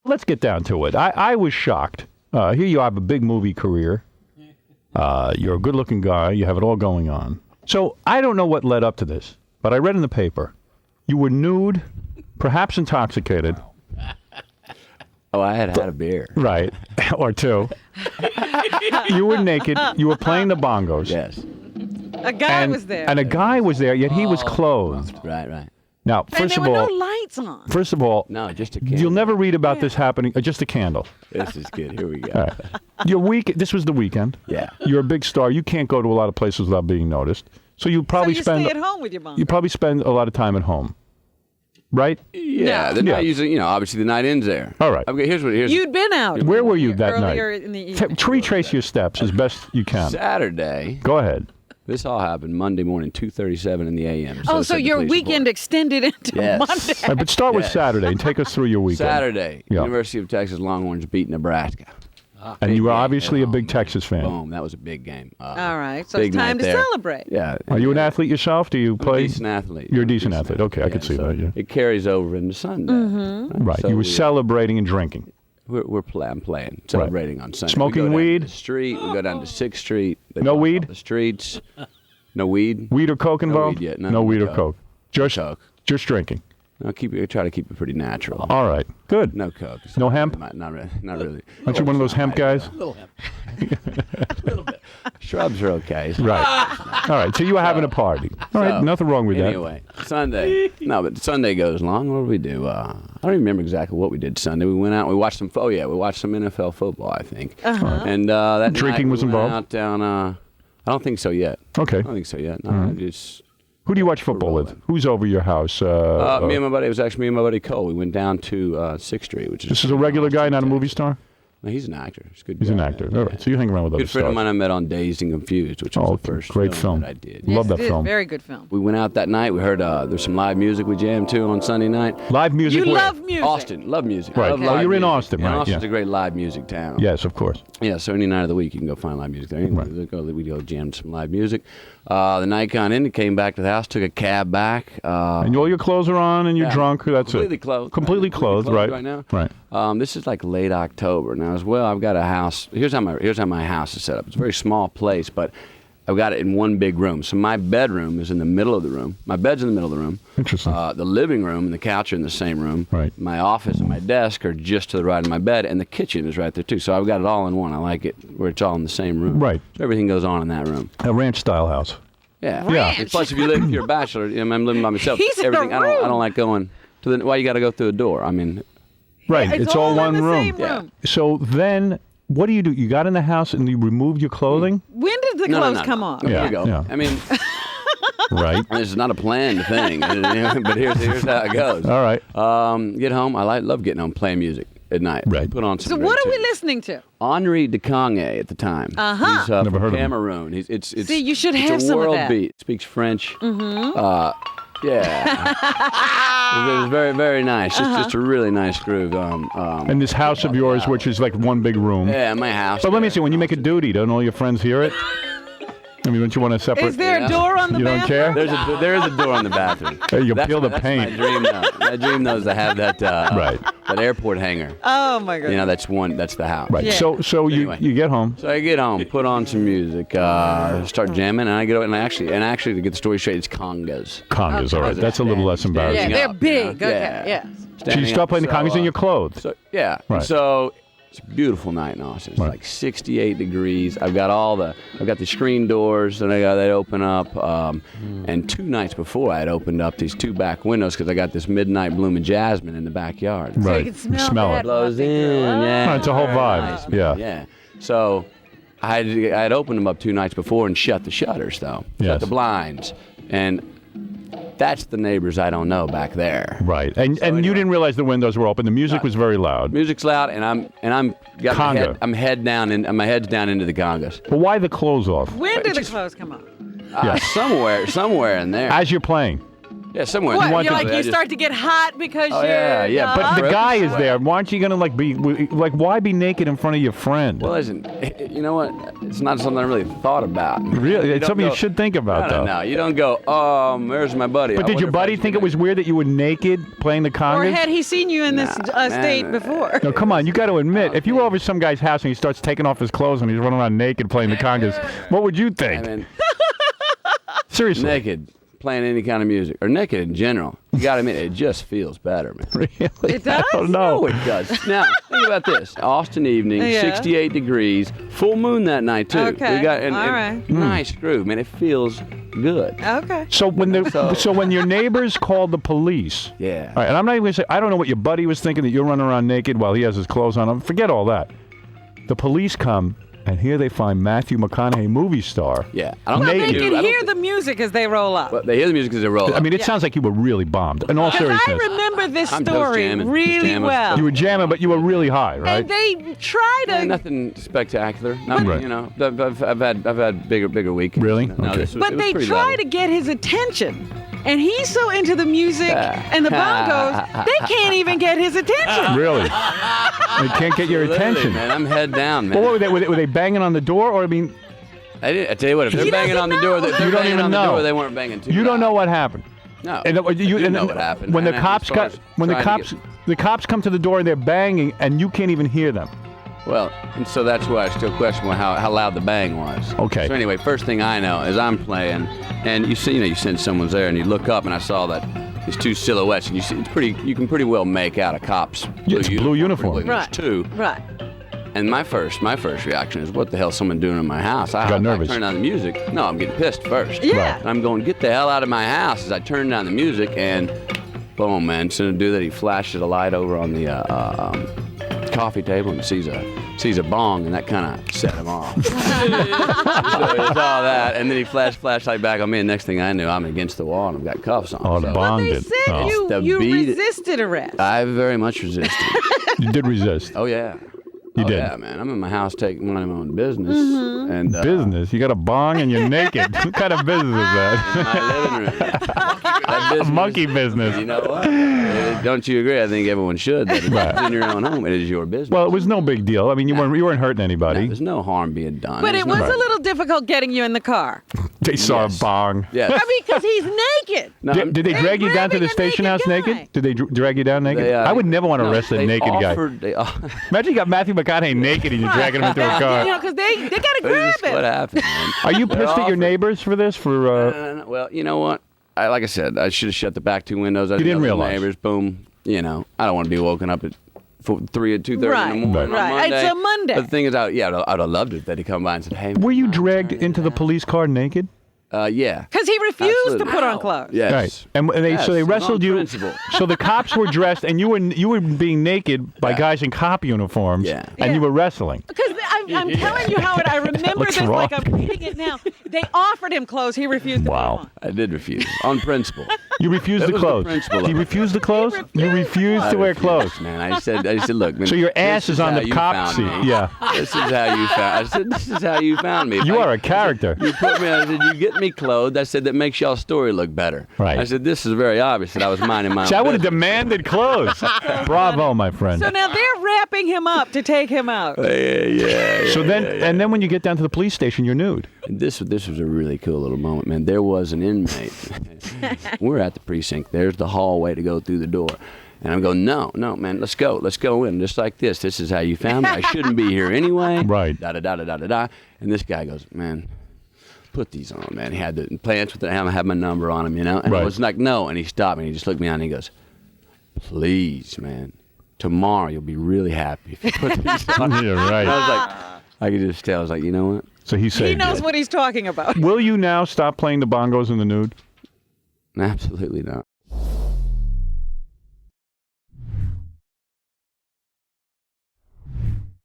let's get down to it. I was shocked. Here you have a big movie career. You're a good-looking guy. You have it all going on. So I don't know what led up to this, but I read in the paper you were nude, perhaps intoxicated. Oh, I had a beer. Right, or two. You were naked. You were playing the bongos. Yes. A guy was there. And a guy was there, yet he was clothed. Right. Now, and first there of were all, no lights on. first of all, No, just a candle. you'll never read about this happening. Just a candle. This is good. Here we go. All right. This was the weekend. Yeah. You're a big star. You can't go to a lot of places without being noticed. So you probably so you spend. stay at home with your mom. You probably spend a lot of time at home, right? Yeah, they're not using, obviously the night ends there. All right. Okay, here's You'd been out. Where were you that night? Earlier in the evening. Retrace your steps as best you can. Saturday. Go ahead. This all happened Monday morning, 2:37 in the a.m. So your weekend extended into Yes. Monday. All right, but start with Yes. Saturday and take us through your weekend. Saturday, Yeah. University of Texas Longhorns beat Nebraska. And you were Big game obviously at a big home. Texas fan. Boom, that was a big game. All right, so big it's time night to there. celebrate. Yeah. Are you an athlete yourself? Do you I'm play? a decent athlete. You're a decent athlete. Okay, I could see so that. Yeah. It carries over into Sunday. Right. So you were celebrating and drinking. I'm playing, celebrating on Sunday. Smoking we go down weed? to the street. We go down to 6th Street. They No block weed? off the streets. No weed. Weed or coke involved? weed yet. No weed or Coke. coke. Just Coke. Just drinking. No, try to keep it pretty natural. All right. Good. No coke. No hemp? Not really. Not really. Aren't you one of those hemp guys? A little hemp. A little bit. Shrubs are okay. Right. All right. So you were having a party. All right. So, Nothing wrong with that. Anyway, Sunday. No, but Sunday goes long. What did we do? I don't even remember exactly what we did Sunday. We went out. We watched some. We watched some NFL football. I think. And that Drinking night was we went involved? Out down. I don't think so yet. Okay. I don't think so yet. No, just. Who do you watch football with? Who's over your house? Me and my buddy. It was actually me and my buddy Cole. We went down to 6th Street, which is. This is a regular guy, not a movie star? No, he's an actor. He's a good. He's guy, an actor. yeah. All right. So you hang around with other Good friend stars. of mine I met on Dazed and Confused, which was the first great film. that I did. Yes, Love that it is. film. Very good film. We went out that night. We heard there's some live music. We jammed too on Sunday night. Live music. You where? love music. Austin, love music. Right. Love Oh, live you're in music. Austin, Yeah, right, Austin's yeah. a great live music town. Yes, of course. Yeah, so any night of the week you can go find live music there. We go jam some live music. The night got in, came back to the house, took a cab back. And all your clothes are on, and you're drunk. That's completely it. Clothed. Completely clothed, right? Right now. Right. This is like late October now as well. I've got a house. Here's how my house is set up. It's a very small place, but I've got it in one big room. So my bedroom is in the middle of the room. My bed's in the middle of the room. Interesting. The living room and the couch are in the same room. Right. My office and my desk are just to the right of my bed, and the kitchen is right there too. So I've got it all in one. I like it where it's all in the same room. Right. So everything goes on in that room. A ranch-style house. Yeah. Ranch. And plus, if you're a bachelor, I'm living by myself. He's in a everything. I room. don't like going to the. Why you got to go through a door? I mean. Right. Yeah, it's all in one the room. Same room. So then, what do? You got in the house and you removed your clothing? When did the clothes come off? Here Yeah, you go. yeah. I mean, Right. this is not a planned thing, but here's how it goes. All right. Get home. I love getting home, playing music at night. Right. Put on some. So great what are we tunes. listening to? Henri de Conga at the time. Uh-huh. He's Never from heard of him. Cameroon. It's See, you should it's have a some of world that. beat. Speaks French. Yeah. It was very, very nice. Just a really nice groove. And this house of yours, which is like one big room. Yeah, my house. But let me see, when you make a duty, don't all your friends hear it? I mean, don't you want to separate? Is there a door on the You don't bathroom? care? There is a door on the bathroom. Hey, you peel the That's paint. my dream though. My dream though is to have that Right. that airport hangar. Oh my goodness. That's the house. Right. Yeah. So Anyway. you get home. So I get home, put on some music, start jamming, and I get over, and actually to get the story straight, it's congas. Congas, all right. That's a little less yeah, embarrassing. they're up, big. you know? Okay. Yeah. Yes. So you start playing the congas and you're clothed. So yeah. Right. So it's a beautiful night in Austin. It's Right. like 68 degrees. I've got the screen doors and they open up. And 2 nights before I had opened up these 2 back windows because I got this midnight blooming jasmine in the backyard. So Right. you can Smell smell it. that. Blows in, Oh. yeah. Oh, it's a whole Very vibe. nice, man. Yeah. So I had opened them up 2 nights before and shut the shutters though. Yes. Shut the blinds. And that's the neighbors I don't know back there. Right. And you anyway. didn't realize the windows were open. The music was very loud. Music's loud and I'm got my Conga. head, my head's down into the congas. But why the clothes off? When did the clothes come off? Yeah. Somewhere in there. As you're playing. Yeah, somewhere. What? want You're to- like, you start to get hot because Oh, you're. yeah. But the Broken guy is sweat. there. Why aren't you gonna why be naked in front of your friend? Well, listen, you know what? It's not something I really thought about. Really, it's don't something go- you should think about, though. No, you don't go, there's my buddy. But did your buddy think it was weird that you were naked playing the Or congas? had he seen you in this state man. before? No, come on, you got to admit, if you were over some guy's house and he starts taking off his clothes and he's running around naked playing the congas, what would you I think? mean, Seriously. naked, playing any kind of music, or naked in general, you got to admit, it just feels better, man. Really? It does? I don't know. Oh, it does. Now, think about this. Austin evening, Yeah. 68 degrees, full moon that night, too. Okay, We got, all right. Nice groove, man. It feels good. Okay. So when your neighbors called the police, Yeah. all right, and I'm not even gonna say I don't know what your buddy was thinking that you're running around naked while he has his clothes on. Forget all that. The police come, and here they find Matthew McConaughey, movie star. Yeah. I don't Well, think they do- can I don't hear think- the music as they roll up. But they hear the music because they roll I up. mean, it sounds like you were really bombed. In all Because seriousness, I remember this I'm just story jamming. really Jamming. well. you were jamming, but you were really high, right? And they try to. Nothing spectacular. Not, Right. You know, I've had bigger week. Really? No, Okay. this was, But it was they pretty try level. to get his attention. And he's so into the music and the bongos, they can't even get his attention. Really? They can't get your Literally, attention. man. I'm head down, man. Well, what were they banging on the door, or I mean, I tell you what, if they're He banging on the doesn't door, know. if they're You don't banging even on the know. door, they weren't banging too you don't loud. know what happened. No. And You know what happened. When the And cops as far got as when the trying to the cops come to the door and they're banging and you can't even hear them. Well, and so that's why I still question how loud the bang was. Okay. So anyway, first thing I know is I'm playing, and you sense someone's there, and you look up, and I saw that these two silhouettes, and you see you can pretty well make out a cop's Yeah, it's blue uniform. pretty well. Right. There's two. Right. And my first reaction is, what the hell's someone doing in my house? I got nervous. I turn down the music. No, I'm getting pissed first. Yeah. And I'm going, get the hell out of my house as I turn down the music, and boom, man. So to do that, he flashes a light over on the coffee table and sees a bong, and that kind of set him off. So it's all that, and then he flashed flashlight back on me, and next thing I knew, I'm against the wall and I've got cuffs on. Oh, the So bong They did. said Oh. The you beat- resisted arrest. I very much resisted. You did resist. Oh yeah. You Oh, did. Yeah, man. I'm in my house taking my own business, Mm-hmm. and Business. You got a bong and you're naked. What kind of business is that? my living room. That A business- monkey business. You know what? Don't you agree? I think everyone should. That it's in your own home. It is your business. Well, it was no big deal. I mean, you weren't hurting No, anybody. there's no harm being done. But There's it no- was a little difficult getting you in the car. They saw Yes. a bong. Yes. I mean, because he's naked. No, Did they They're drag you down to the grabbing a station naked house guy. naked? Did they drag you down naked? they, I would never want to arrest a they naked guy. offered, guy. Imagine you got Matthew McConaughey naked and you're dragging him into a You car. know, because they got to This grab is what him. happened, man. Are you pissed at your offered- neighbors for this? No. Well, you know what? Like I said, I should have shut the back two windows. I You didn't yelled at the realize. Neighbors, boom. You know, I don't want to be woken up at 3 or 2:30 Right, in the morning right. on Monday. It's a Monday. But the thing is, I'd have loved it that he come by and said, "Hey, Were you man, dragged into the police car naked? Yeah. Because he refused Absolutely. to put on clothes. Yes. Right. And so they Yes, on wrestled you. principle. So the cops were dressed, and you were being naked by Yeah. guys in cop uniforms. Yeah. And you were wrestling. Because I'm telling you, Howard, I remember looks this like wrong. I'm reading it now. They offered him clothes. He refused to Wow. put them on. I did refuse on principle. You refused That the was the clothes. principle of You it. refused the clothes. You refused to wear clothes. Man, I said, look, man. So your ass this is on how the you cop found seat. me. Yeah. This is how you found. I said, this is how you found me. If You I- are a character. You put me. I said, you get me clothed. I said, that makes y'all's story look better. Right. I said, this is very obvious that I was minding my own. See, I would have business. demanded clothes. Bravo, my friend. So now they're wrapping him up to take him out. Yeah. So then, and then when you get down to the police station, you're nude. This was a really cool little moment, man. There was an inmate. We're at the precinct. There's the hallway to go through the door. And I'm going, no, man, let's go in, just like this. This is how you found me. I shouldn't be here anyway. Right. Da-da-da-da-da-da. And this guy goes, man, put these on, man. He had the plants with the hammer, had my number on him, you know? And I Right. was like, no. And he stopped me, and he just looked me on, and he goes, please, man, tomorrow you'll be really happy if you put these on. Yeah, right. And I was like, I could just tell. I was like, you know what? So he said, He knows what he's talking about. will you now stop playing the bongos in the nude? Absolutely not.